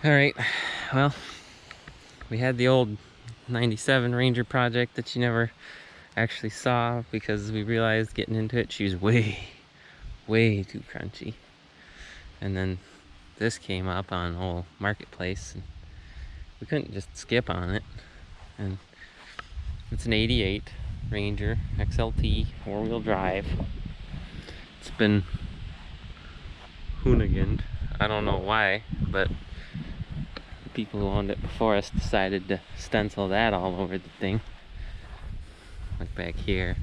All right, well, we had the old 97 Ranger project that you never actually saw because we realized getting into it she was way too crunchy. And then this came up on old Marketplace and we couldn't just skip on it. And it's an 88 Ranger XLT 4-wheel drive. It's been hooniganed. I don't know why, but the people who owned it before us decided to stencil that all over the thing. Like back here,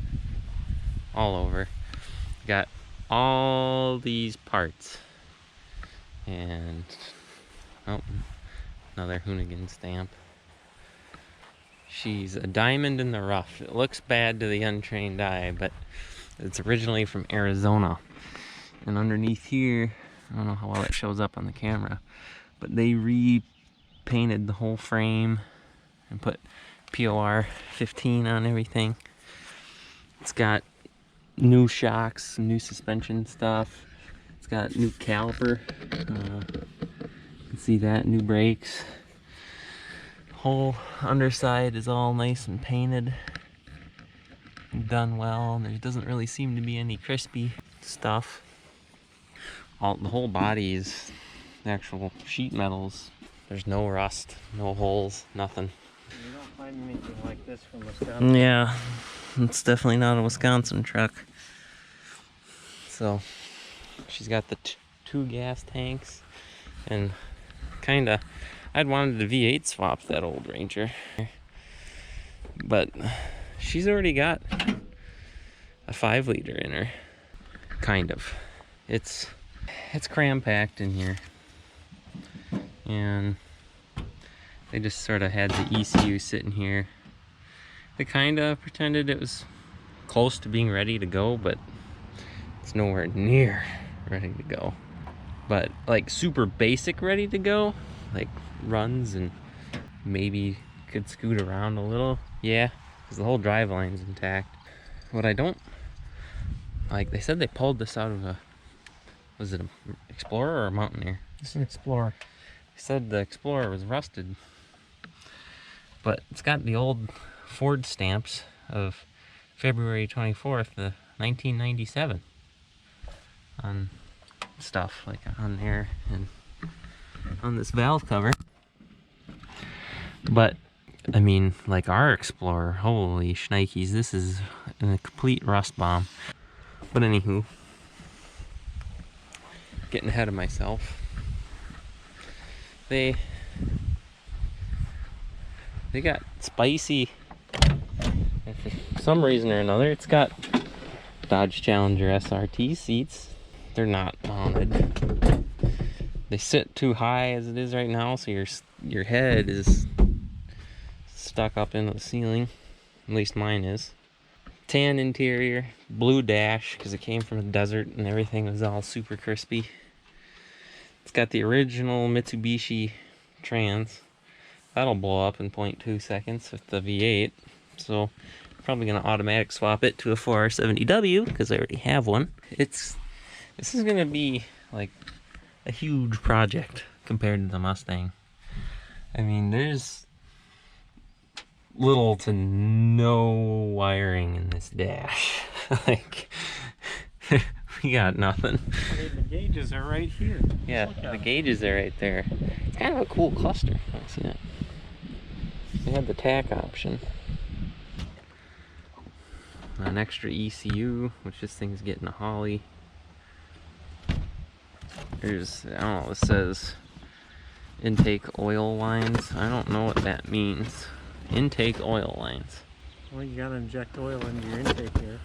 all over. Got all these parts. And oh, another Hoonigan stamp. She's a diamond in the rough. It looks bad to the untrained eye, but it's originally from Arizona. And underneath here, I don't know how well it shows up on the camera, but they repainted the whole frame and put POR 15 on everything. It's got new shocks, new suspension stuff. It's got new caliper. You can see that, new brakes. Whole underside is all nice and painted and done well. There doesn't really seem to be any crispy stuff. The whole body is actual sheet metals. There's no rust, no holes, nothing. You don't find anything like this from Wisconsin. Yeah, it's definitely not a Wisconsin truck. So she's got the two gas tanks and kinda, I'd wanted the V8 swap that old Ranger, but she's already got a 5-liter in her. Kind of. It's cram packed in here, and they just sort of had the ECU sitting here. They kind of pretended it was close to being ready to go, but it's nowhere near ready to go. But like super basic ready to go, like runs and maybe could scoot around a little, yeah, because the whole drive line's intact. What I don't like, they said they pulled this out of a, was it an Explorer or a Mountaineer? It's an Explorer. They said the Explorer was rusted, but it's got the old Ford stamps of February 24th, 1997 on stuff, like on there and on this valve cover. But I mean, like our Explorer, holy shnikes, this is a complete rust bomb. But anywho, getting ahead of myself. They got spicy, and for some reason or another, it's got Dodge Challenger SRT seats. They're not mounted. They sit too high as it is right now, so your head is stuck up into the ceiling. At least mine is. Tan interior, blue dash, because it came from a desert and everything was all super crispy. It's got the original Mitsubishi trans. That'll blow up in 0.2 seconds with the V8. So I'm probably going to automatic swap it to a 4R70W because I already have one. This is going to be like a huge project compared to the Mustang. I mean, there's little to no wiring in this dash. Like, we got nothing. I mean, the gauges are right here. Yeah, the gauges are right there. It's kind of a cool cluster. I've seen it. They had the tack option. An extra ECU, which this thing's getting a Holley. There's, I don't know, it says intake oil lines. I don't know what that means. Intake oil lines. Well, you gotta inject oil into your intake here.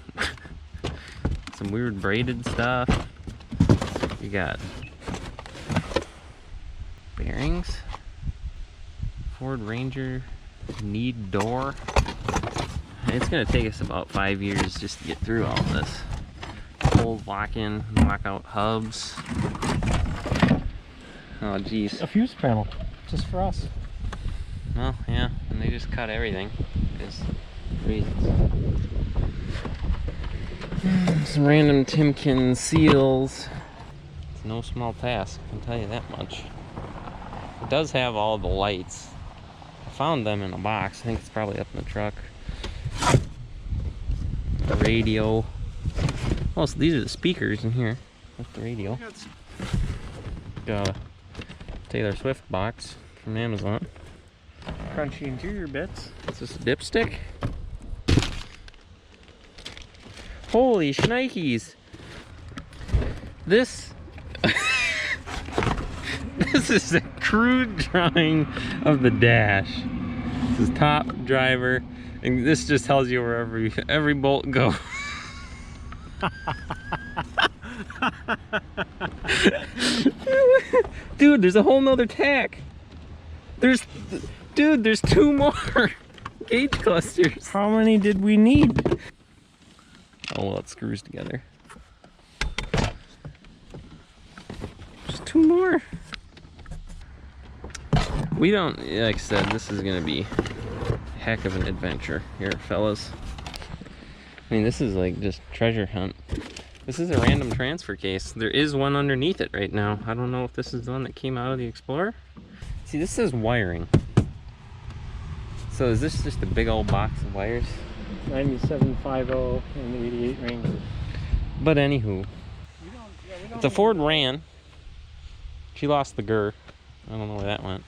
Some weird braided stuff. You got bearings. Ford Ranger need door. It's gonna take us about 5 years just to get through all this. Old lock-in, lock-out hubs. Oh geez. A fuse panel, just for us. Well, yeah, and they just cut everything because reasons. Some random Timken seals. It's no small task, I can tell you that much. It does have all the lights. I found them in a box. I think it's probably up in the truck. The radio. Oh, so these are the speakers in here. That's the radio. Got a Taylor Swift box from Amazon. Crunchy interior bits. Is this a dipstick? Holy shnikes! This this is a crude drawing of the dash. This is top, driver, and this just tells you where every bolt goes. Dude, there's a whole nother tack. Dude, there's 2 more gauge clusters. How many did we need? Oh, well, it screws together. Just 2 more. We don't, like I said, this is gonna be a heck of an adventure here, fellas. I mean, this is like just treasure hunt. This is a random transfer case. There is one underneath it right now. I don't know if this is the one that came out of the Explorer. See, this says wiring. So is this just a big old box of wires? 9750 and 88 Ranger. But anywho, it's a Ford Ran. She lost the GER. I don't know where that went.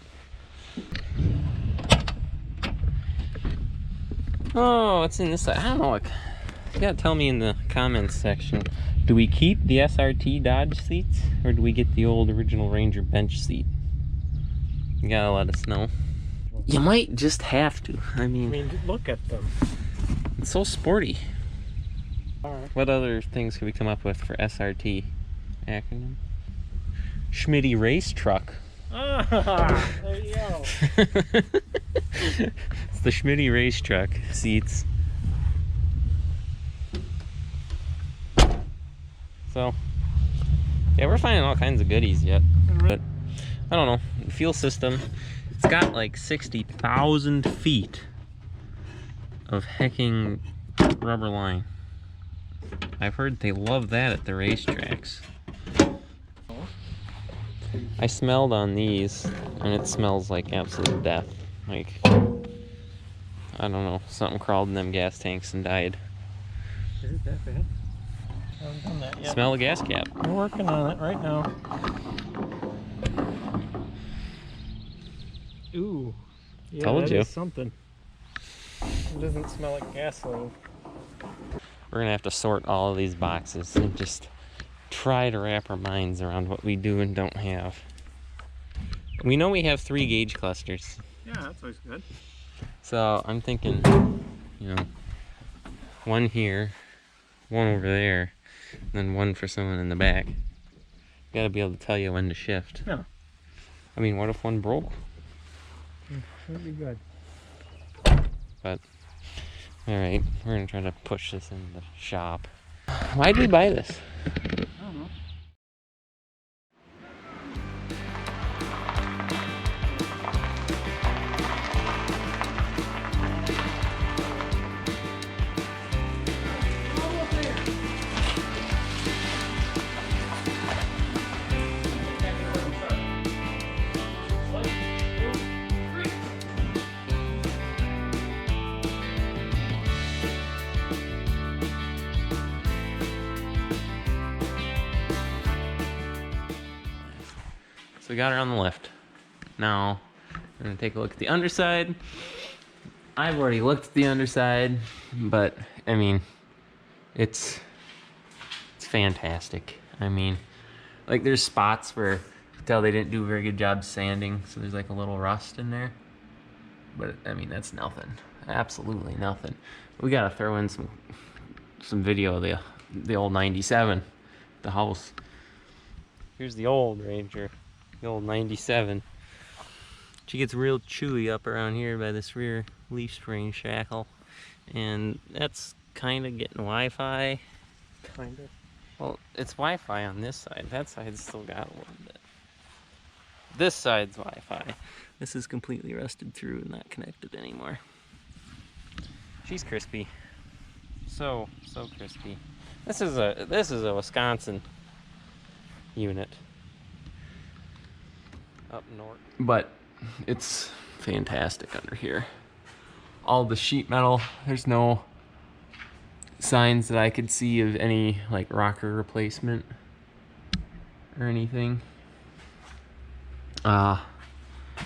Oh, what's in this side? I don't know. You gotta tell me in the comments section. Do we keep the SRT Dodge seats, or do we get the old original Ranger bench seat? You gotta let us know. You might just have to. I mean, look at them. it's so sporty. Alright. What other things could we come up with for SRT acronym? Schmitty Race Truck. Ah, there you go. It's the Schmitty Race Truck seats. So, yeah, we're finding all kinds of goodies yet. But, I don't know. The fuel system, it's got like 60,000 feet of hecking rubber line. I've heard they love that at the racetracks. I smelled on these, and it smells like absolute death. Like, I don't know, something crawled in them gas tanks and died. Is it that bad? I haven't done that yet. Smell the gas cap. We're working on it right now. Ooh. Yeah, Told that you. is something. It doesn't smell like gasoline. We're gonna have to sort all of these boxes and just try to wrap our minds around what we do and don't have. We know we have 3 gauge clusters. Yeah, that's always good. So I'm thinking, you know, one here, one over there, and then one for someone in the back. Gotta be able to tell you when to shift. Yeah. I mean, what if one broke? That'd be good. But, alright, we're gonna try to push this in the shop. Why'd we buy this? I don't know. So we got her on the lift. Now, we're gonna take a look at the underside. I've already looked at the underside, but I mean, it's fantastic. I mean, like there's spots where you can tell they didn't do a very good job sanding, so there's like a little rust in there. But I mean, that's nothing. Absolutely nothing. We gotta throw in some video of the old 97, the house. Here's the old Ranger, the old 97. She gets real chewy up around here by this rear leaf spring shackle, and that's kind of getting Wi-Fi. Kind of. Well, it's Wi-Fi on this side. That side's still got a little bit. This side's Wi-Fi. This is completely rusted through and not connected anymore. She's crispy. So crispy. This is a Wisconsin unit. up north. But it's fantastic under here. All the sheet metal, there's no signs that I could see of any like rocker replacement or anything. I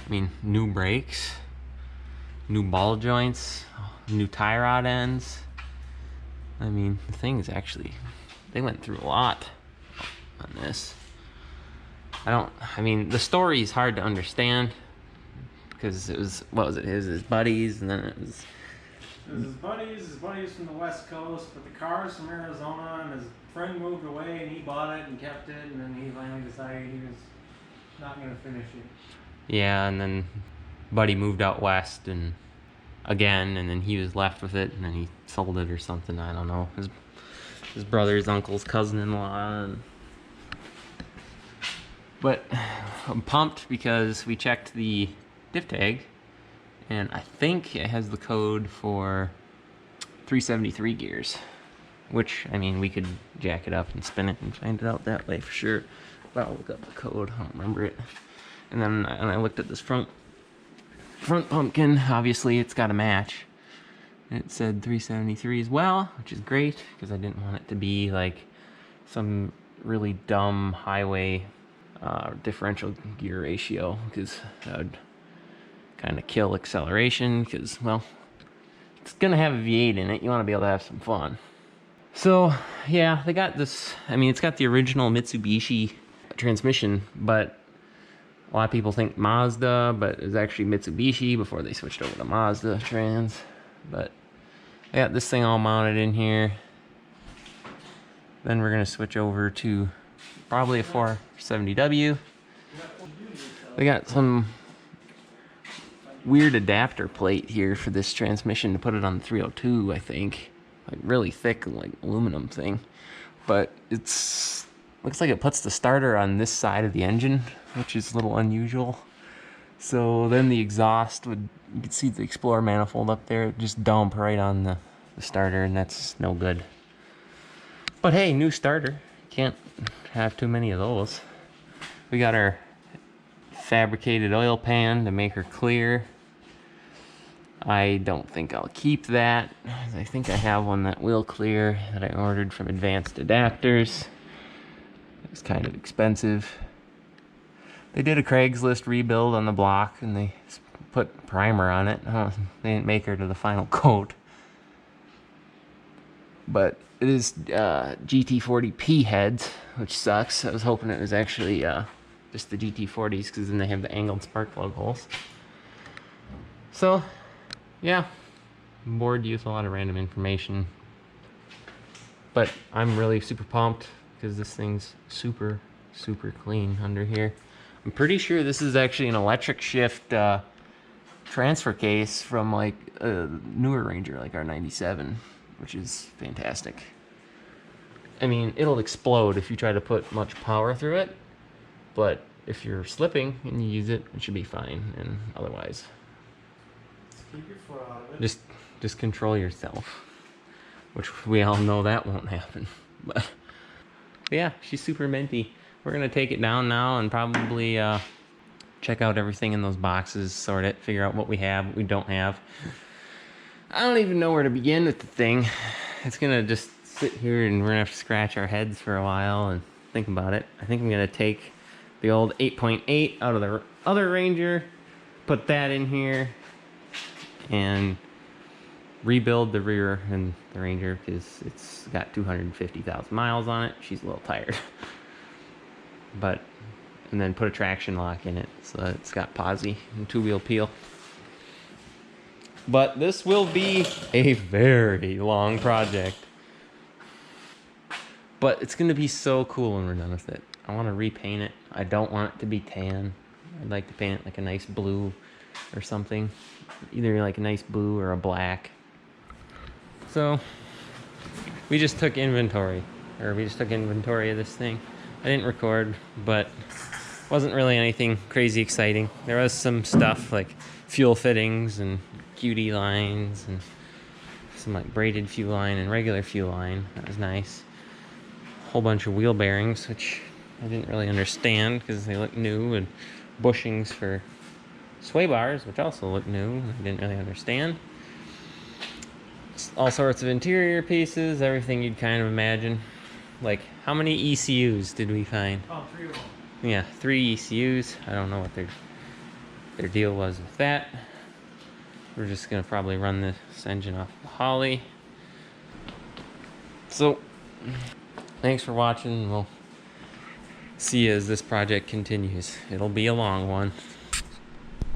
mean, new brakes, new ball joints, new tie rod ends. I mean, the thing's actually, they went through a lot on this. I mean, the story is hard to understand because it was, what was it, his buddies, and then it was his buddies from the West Coast, but the car's from Arizona, and his friend moved away and he bought it and kept it, and then he finally decided he was not going to finish it. Yeah, and then buddy moved out west and again, and then he was left with it, and then he sold it or something, I don't know. His brother's uncle's cousin-in-law. But I'm pumped because we checked the diff tag, and I think it has the code for 373 gears, which, I mean, we could jack it up and spin it and find it out that way for sure. But I'll look up the code, I don't remember it. And then I looked at this front pumpkin. Obviously it's got a match. It said 373 as well, which is great because I didn't want it to be like some really dumb highway differential gear ratio, because that would kind of kill acceleration, because, well, it's gonna have a V8 in it. You want to be able to have some fun. So yeah, they got this, I mean, it's got the original Mitsubishi transmission, but a lot of people think Mazda, but it's actually Mitsubishi before they switched over to Mazda trans. But I got this thing all mounted in here. Then we're gonna switch over to probably a 470W. They got some weird adapter plate here for this transmission to put it on the 302, I think. Like really thick, like aluminum thing. But it's looks like it puts the starter on this side of the engine, which is a little unusual. So then the exhaust would, you can see the Explorer manifold up there, just dump right on the starter, and that's no good. But hey, new starter. Can't have too many of those. We got our fabricated oil pan to make her clear. I don't think I'll keep that. I think I have one that will clear that I ordered from Advanced Adapters. It was kind of expensive. They did a Craigslist rebuild on the block and they put primer on it. They didn't make her to the final coat. But it is GT40P heads, which sucks. I was hoping it was actually just the GT40s, because then they have the angled spark plug holes. So, yeah, I'm bored to use a lot of random information. But I'm really super pumped because this thing's super, super clean under here. I'm pretty sure this is actually an electric shift transfer case from like a newer Ranger, like our 97, which is fantastic. I mean, it'll explode if you try to put much power through it, but if you're slipping and you use it, it should be fine, and otherwise, keep your foot out of it. Just control yourself, which we all know that won't happen. But yeah, she's super minty. We're gonna take it down now and probably check out everything in those boxes, sort it, figure out what we have, what we don't have. I don't even know where to begin with the thing. It's gonna just sit here and we're gonna have to scratch our heads for a while and think about it. I think I'm gonna take the old 8.8 out of the other Ranger, put that in here, and rebuild the rear and the Ranger, because it's got 250,000 miles on it. She's a little tired. But, and then put a traction lock in it so that it's got posi and two-wheel peel. But this will be a very long project. But it's going to be so cool when we're done with it. I want to repaint it. I don't want it to be tan. I'd like to paint it like a nice blue or something. Either like a nice blue or a black. So, we just took inventory. Of this thing. I didn't record, but wasn't really anything crazy exciting. There was some stuff like fuel fittings and QD lines and some like braided fuel line and regular fuel line. That was nice. A whole bunch of wheel bearings, which I didn't really understand because they look new, and bushings for sway bars, which also look new. I didn't really understand. All sorts of interior pieces, everything you'd kind of imagine. Like, how many ECUs did we find? Oh, 3 of them. Yeah, 3 ECUs. I don't know what their deal was with that. We're just gonna probably run this engine off the Holley. So, thanks for watching. We'll see you as this project continues. It'll be a long one.